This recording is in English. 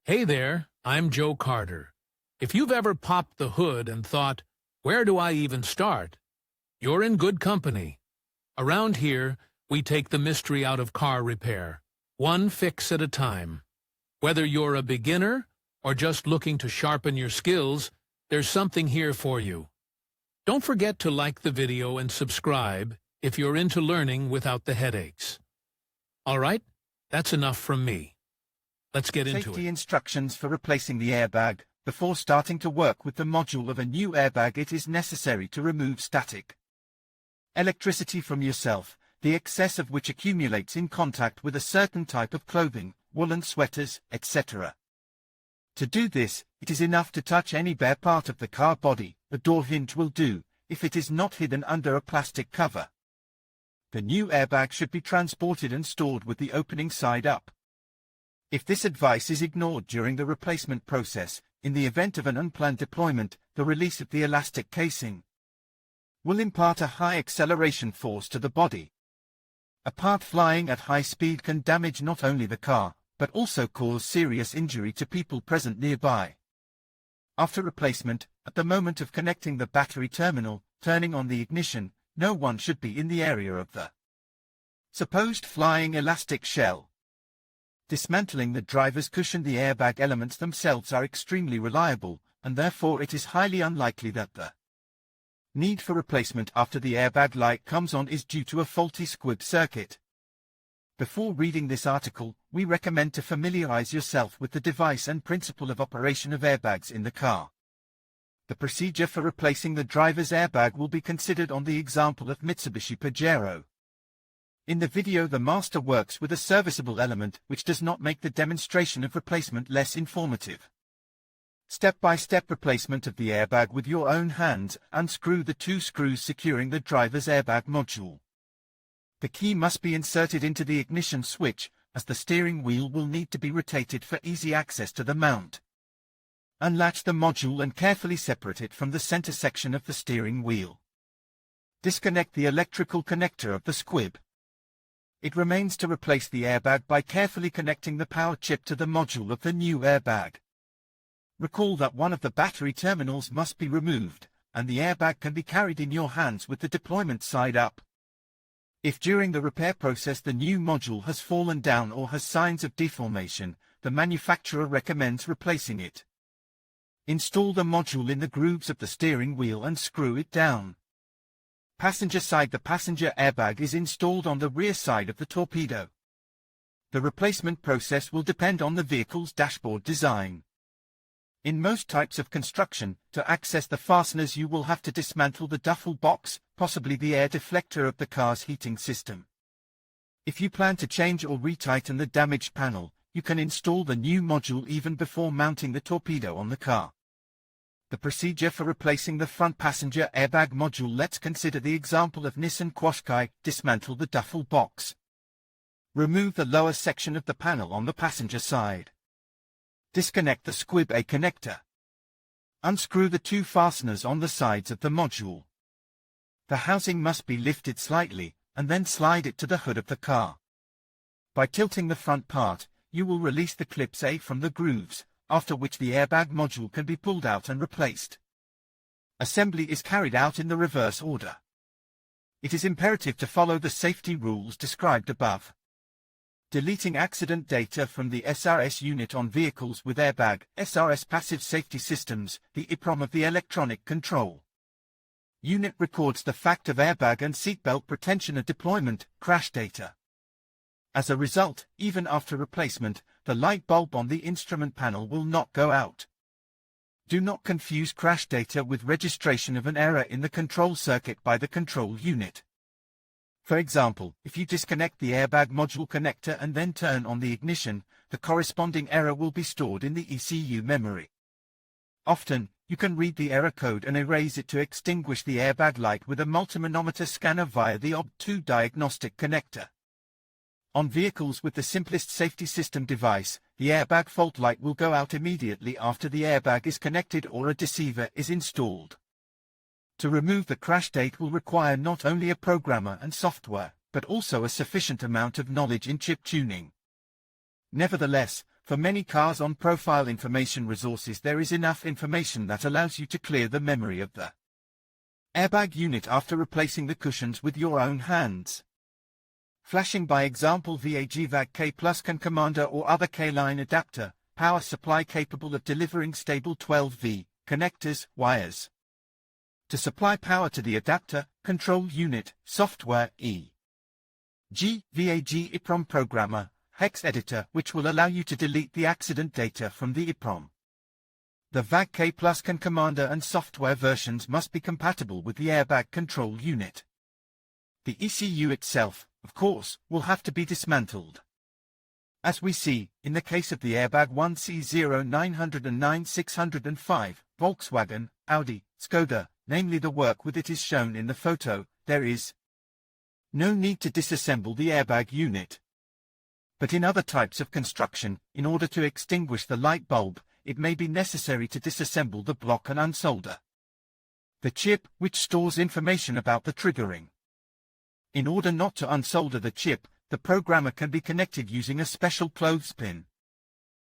Hey there, I'm Joe Carter. If you've ever popped the hood and thought, where do I even start? You're in good company. Around here, we take the mystery out of car repair, one fix at a time. Whether you're a beginner or just looking to sharpen your skills, there's something here for you. Don't forget to like the video and subscribe if you're into learning without the headaches. All right, that's enough from me. Let's get into it. Safety instructions for replacing the airbag. Before starting to work with the module of a new airbag, it is necessary to remove static electricity from yourself, the excess of which accumulates in contact with a certain type of clothing, woolen sweaters, etc. To do this, it is enough to touch any bare part of the car body. A door hinge will do, if it is not hidden under a plastic cover. The new airbag should be transported and stored with the opening side up. If this advice is ignored during the replacement process, in the event of an unplanned deployment, the release of the elastic casing will impart a high acceleration force to the body. A part flying at high speed can damage not only the car, but also cause serious injury to people present nearby. After replacement, at the moment of connecting the battery terminal, turning on the ignition, no one should be in the area of the supposed flying elastic shell. Dismantling the driver's cushion. The airbag elements themselves are extremely reliable, and therefore it is highly unlikely that the need for replacement after the airbag light comes on is due to a faulty squib circuit. Before reading this article, we recommend to familiarize yourself with the device and principle of operation of airbags in the car. The procedure for replacing the driver's airbag will be considered on the example of Mitsubishi Pajero. In the video, the master works with a serviceable element, which does not make the demonstration of replacement less informative. Step-by-step replacement of the airbag with your own hands. Unscrew the two screws securing the driver's airbag module. The key must be inserted into the ignition switch, as the steering wheel will need to be rotated for easy access to the mount. Unlatch the module and carefully separate it from the center section of the steering wheel. Disconnect the electrical connector of the squib. It remains to replace the airbag by carefully connecting the power chip to the module of the new airbag. Recall that one of the battery terminals must be removed, and the airbag can be carried in your hands with the deployment side up. If during the repair process the new module has fallen down or has signs of deformation, the manufacturer recommends replacing it. Install the module in the grooves of the steering wheel and screw it down. Passenger side. The passenger airbag is installed on the rear side of the torpedo. The replacement process will depend on the vehicle's dashboard design. In most types of construction, to access the fasteners you will have to dismantle the duffel box, possibly the air deflector of the car's heating system. If you plan to change or retighten the damaged panel, you can install the new module even before mounting the torpedo on the car. The procedure for replacing the front passenger airbag module. Let's consider the example of Nissan Qashqai. Dismantle the duffel box. Remove the lower section of the panel on the passenger side. Disconnect the squib A connector. Unscrew the two fasteners on the sides of the module. The housing must be lifted slightly, and then slide it to the hood of the car. By tilting the front part, you will release the clips A from the grooves, after which the airbag module can be pulled out and replaced. Assembly is carried out in the reverse order. It is imperative to follow the safety rules described above. Deleting accident data from the SRS unit on vehicles with airbag. SRS passive safety systems. The EEPROM of the electronic control unit records the fact of airbag and seatbelt pretension at deployment, crash data. As a result, even after replacement, the light bulb on the instrument panel will not go out. Do not confuse crash data with registration of an error in the control circuit by the control unit. For example, if you disconnect the airbag module connector and then turn on the ignition, the corresponding error will be stored in the ECU memory. Often, you can read the error code and erase it to extinguish the airbag light with a multimanometer scanner via the OB2 diagnostic connector. On vehicles with the simplest safety system device, the airbag fault light will go out immediately after the airbag is connected or a deceiver is installed. To remove the crash date will require not only a programmer and software, but also a sufficient amount of knowledge in chip tuning. Nevertheless, For many cars on profile information resources there is enough information that allows you to clear the memory of the airbag unit after replacing the cushions with your own hands. Flashing by example VAG K Plus can commander or other K-line adapter, power supply capable of delivering stable 12V, connectors, wires. To supply power to the adapter, control unit, software VAG EEPROM programmer, hex editor which will allow you to delete the accident data from the EEPROM. The VAG K Plus can commander and software versions must be compatible with the airbag control unit. The ECU itself, of course, will have to be dismantled. As we see, in the case of the Airbag 1C0909-605, Volkswagen, Audi, Skoda, namely the work with it is shown in the photo, there is no need to disassemble the airbag unit. But in other types of construction, in order to extinguish the light bulb, it may be necessary to disassemble the block and unsolder the chip which stores information about the triggering. In order not to unsolder the chip, the programmer can be connected using a special clothespin.